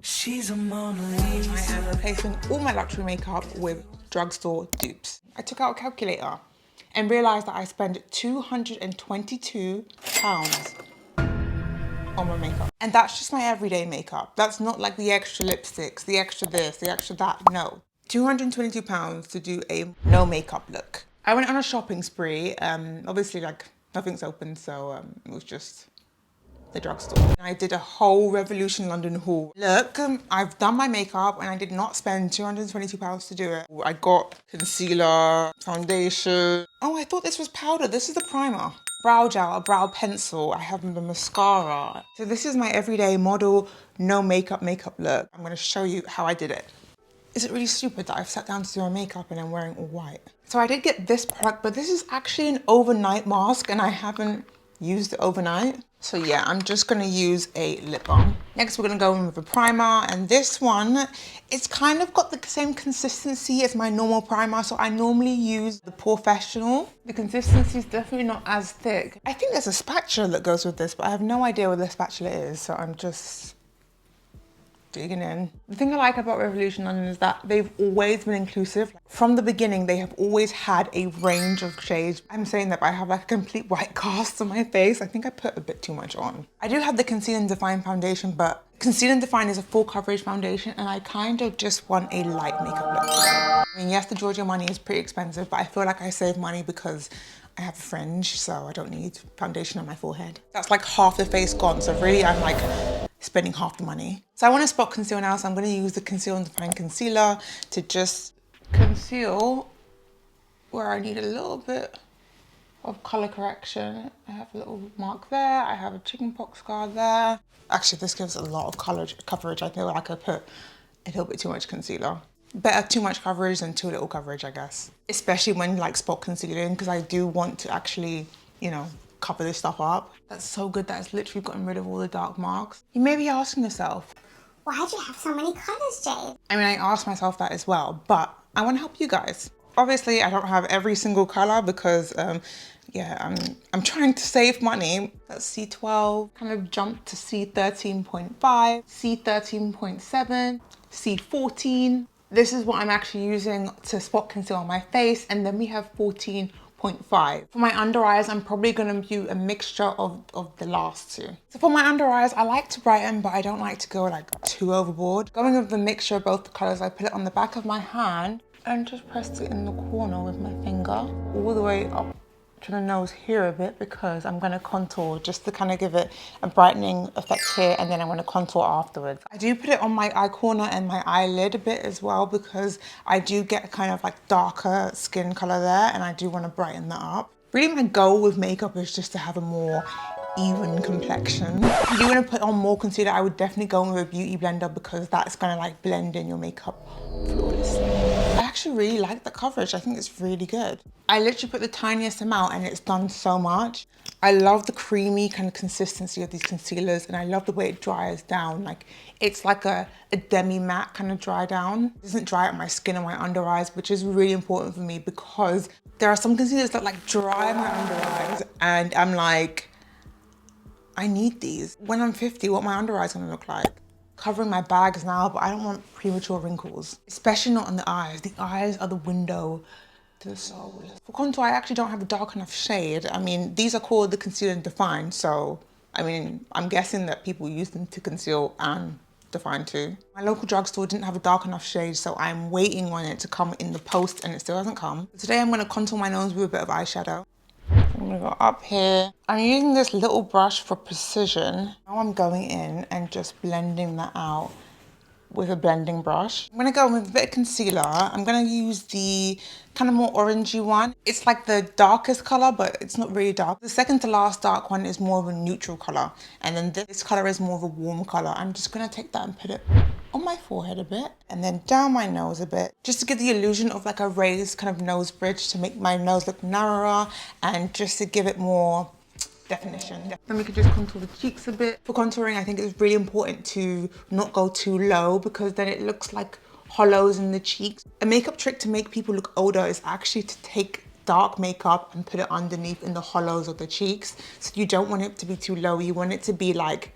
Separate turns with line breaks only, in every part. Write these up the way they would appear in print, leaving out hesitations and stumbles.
She's a Mona Lisa. I am replacing all my luxury makeup with drugstore dupes. I took out a calculator and realized that I spent £222 on my makeup. And that's just my everyday makeup. That's not like the extra lipsticks, the extra this, the extra that, no. £222 to do a no makeup look. I went on a shopping spree. Obviously like nothing's open, so it was just the drugstore. I did a whole Revolution London haul. Look, I've done my makeup and I did not spend £222 to do it. I got concealer, foundation. Oh, I thought this was powder. This is the primer. Brow gel, a brow pencil. I have the mascara. So this is my everyday model, no makeup look. I'm gonna show you how I did it. Is it really stupid that I've sat down to do my makeup and I'm wearing all white? So I did get this product, but this is actually an overnight mask and I haven't used it overnight. So yeah, I'm just gonna use a lip balm. Next, we're gonna go in with a primer, and this one, it's kind of got the same consistency as my normal primer. So I normally use the Professional. The consistency is definitely not as thick. I think there's a spatula that goes with this, but I have no idea what the spatula is. So I'm just digging in. The thing I like about Revolution London is that they've always been inclusive. From the beginning, they have always had a range of shades. I'm saying that, but I have like a complete white cast on my face. I think I put a bit too much on. I do have the Conceal and Define foundation, but Conceal and Define is a full coverage foundation and I kind of just want a light makeup look. I mean, yes, the Giorgio money is pretty expensive, but I feel like I save money because I have a fringe, so I don't need foundation on my forehead. That's like half the face gone, so really I'm like spending half the money. So I want to spot conceal now, so I'm going to use the Conceal and Define concealer to just conceal where I need a little bit of color correction. I have a little mark there, I have a chickenpox scar there. Actually, this gives a lot of color coverage. I feel like I put a little bit too much concealer. Better too much coverage than too little coverage, I guess. Especially when like spot concealing, because I do want to actually, you know, cover this stuff up. That's so good that it's literally gotten rid of all the dark marks. You may be asking yourself,
why'd you have so many colors, Jade?
I mean, I asked myself that as well, but I want to help you guys. Obviously, I don't have every single color because, yeah, I'm trying to save money. That's C12, kind of jumped to C13.5, C13.7, C14. This is what I'm actually using to spot conceal on my face, and then we have 14.5. For my under eyes, I'm probably gonna do a mixture of the last two. So for my under eyes, I like to brighten, but I don't like to go like too overboard. Going with the mixture of both the colors, I put it on the back of my hand and just pressed it in the corner with my finger, all the way up to the nose here a bit, because I'm gonna contour just to kind of give it a brightening effect here, and then I'm gonna contour afterwards. I do put it on my eye corner and my eyelid a bit as well, because I do get kind of like darker skin color there, and I do want to brighten that up. Really, my goal with makeup is just to have a more even complexion. If you want to put on more concealer, I would definitely go in with a beauty blender, because that's gonna like blend in your makeup flawlessly. I actually really like the coverage. I think it's really good. I literally put the tiniest amount and it's done so much. I love the creamy kind of consistency of these concealers, and I love the way it dries down. Like it's like a demi matte kind of dry down. It doesn't dry out my skin or my under eyes, which is really important for me, because there are some concealers that like dry my under eyes and I'm like, I need these. When I'm 50, what my under eyes gonna look like? Covering my bags now, but I don't want premature wrinkles, especially not on the eyes. The eyes are the window to the soul. For contour, I actually don't have a dark enough shade. I mean, these are called the Conceal and Define, so I mean, I'm guessing that people use them to conceal and define too. My local drugstore didn't have a dark enough shade, so I'm waiting on it to come in the post, and it still hasn't come. Today I'm gonna contour my nose with a bit of eyeshadow. I'm gonna go up here. I'm using this little brush for precision. Now I'm going in and just blending that out with a blending brush. I'm gonna go in with a bit of concealer. I'm gonna use the kind of more orangey one. It's like the darkest color, but it's not really dark. The second to last dark one is more of a neutral color. And then this color is more of a warm color. I'm just gonna take that and put it on my forehead a bit, and then down my nose a bit, just to give the illusion of like a raised kind of nose bridge, to make my nose look narrower and just to give it more definition. Then we can just contour the cheeks a bit. For contouring, I think it's really important to not go too low, because then it looks like hollows in the cheeks. A makeup trick to make people look older is actually to take dark makeup and put it underneath in the hollows of the cheeks. So you don't want it to be too low. You want it to be like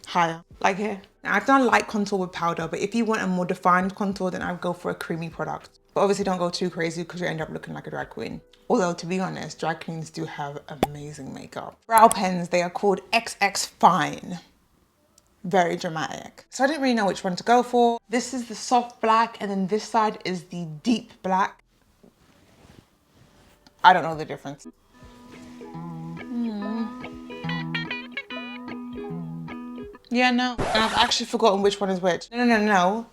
higher, like here. Now, I've done light contour with powder, but if you want a more defined contour, then I would go for a creamy product. But obviously don't go too crazy because you end up looking like a drag queen. Although, to be honest, drag queens do have amazing makeup. Brow pens, they are called XX Fine. Very dramatic. So I didn't really know which one to go for. This is the soft black, and then this side is the deep black. I don't know the difference. Yeah, no. And I've actually forgotten which one is which. No.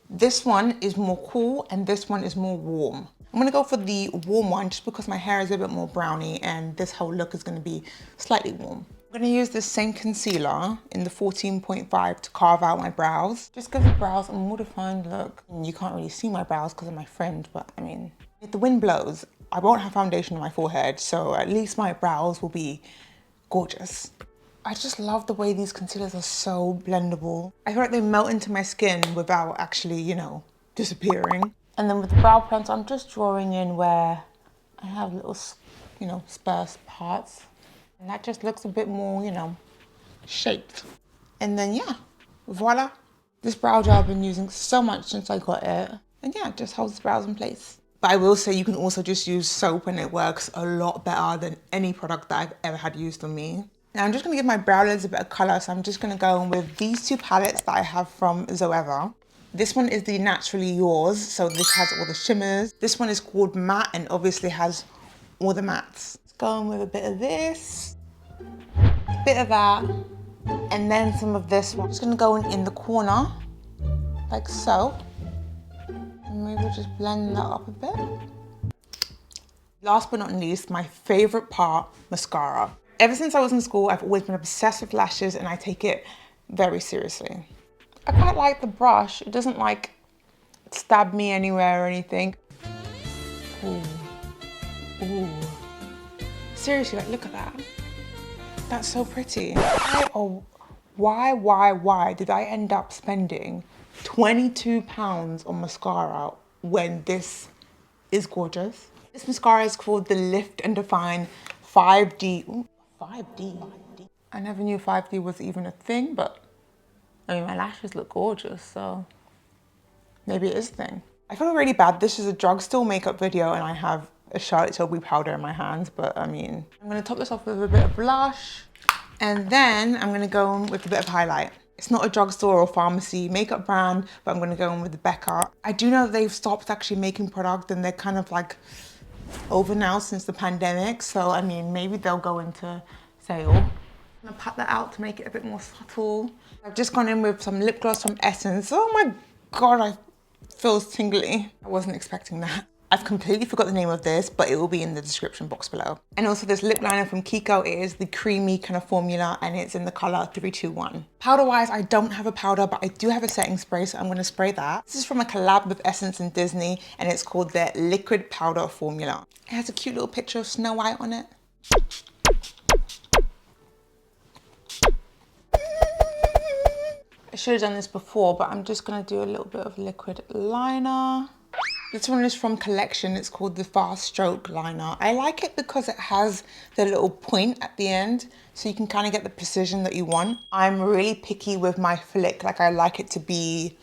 This one is more cool and this one is more warm. I'm gonna go for the warm one just because my hair is a bit more browny and this whole look is gonna be slightly warm. I'm gonna use this same concealer in the 14.5 to carve out my brows. Just give the brows a more defined look. You can't really see my brows because of my fringe, but I mean, if the wind blows, I won't have foundation on my forehead, so at least my brows will be gorgeous. I just love the way these concealers are so blendable. I feel like they melt into my skin without actually, you know, disappearing. And then with the brow pencil, I'm just drawing in where I have little, you know, sparse parts. And that just looks a bit more, you know, shaped. And then, yeah, voila. This brow gel I've been using so much since I got it. And yeah, it just holds the brows in place. But I will say you can also just use soap and it works a lot better than any product that I've ever had used on me. Now I'm just gonna give my brow lids a bit of color, so I'm just gonna go in with these two palettes that I have from Zoeva. This one is the Naturally Yours, so this has all the shimmers. This one is called Matte and obviously has all the mattes. Let's go in with a bit of this, a bit of that, and then some of this one. I'm just gonna go in the corner, like so. And maybe just blend that up a bit. Last but not least, my favorite part, mascara. Ever since I was in school, I've always been obsessed with lashes and I take it very seriously. I quite like the brush. It doesn't like stab me anywhere or anything. Ooh. Ooh. Seriously, like look at that. That's so pretty. Why did I end up spending £22 on mascara when this is gorgeous? This mascara is called the Lift and Define 5D. Ooh, 5D. I never knew 5D was even a thing, but I mean, my lashes look gorgeous, so maybe it is a thing. I feel really bad. This is a drugstore makeup video and I have a Charlotte Tilbury powder in my hands, but I mean, I'm gonna top this off with a bit of blush and then I'm gonna go in with a bit of highlight. It's not a drugstore or pharmacy makeup brand, but I'm gonna go in with the Becca. I do know that they've stopped actually making product and they're kind of like over now since the pandemic. So, I mean, maybe they'll go into sale. I'm gonna pat that out to make it a bit more subtle. I've just gone in with some lip gloss from Essence. Oh my God, I feel tingly. I wasn't expecting that. I've completely forgot the name of this, but it will be in the description box below. And also this lip liner from Kiko. It is the creamy kind of formula and it's in the color 321. Powder wise, I don't have a powder, but I do have a setting spray, so I'm gonna spray that. This is from a collab with Essence and Disney, and it's called their liquid powder formula. It has a cute little picture of Snow White on it. I should have done this before, but I'm just gonna do a little bit of liquid liner. This one is from Collection. It's called the Fast Stroke Liner. I like it because it has the little point at the end, so you can kind of get the precision that you want. I'm really picky with my flick. Like I like it to be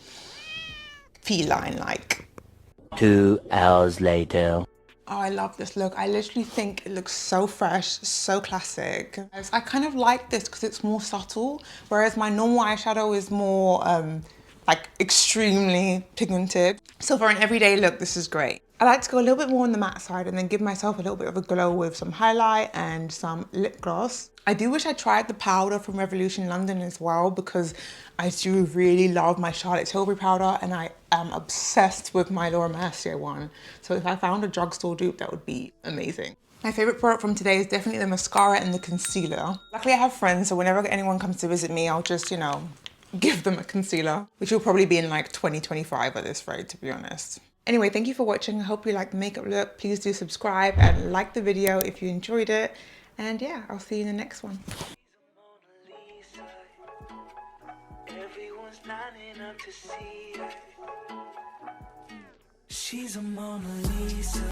feline-like.
2 hours later.
Oh, I love this look. I literally think it looks so fresh, so classic. I kind of like this because it's more subtle, whereas my normal eyeshadow is more like extremely pigmented. So for an everyday look, this is great. I like to go a little bit more on the matte side and then give myself a little bit of a glow with some highlight and some lip gloss. I do wish I tried the powder from Revolution London as well because I do really love my Charlotte Tilbury powder and I am obsessed with my Laura Mercier one. So if I found a drugstore dupe, that would be amazing. My favorite product from today is definitely the mascara and the concealer. Luckily I have friends, so whenever anyone comes to visit me, I'll just, you know, give them a concealer, which will probably be in like 2025 at this rate, to be honest. Anyway, thank you for watching. I hope you liked the makeup look. Please do subscribe and like the video if you enjoyed it. And yeah, I'll see you in the next one. Everyone's lining up to see her. She's a Mona Lisa.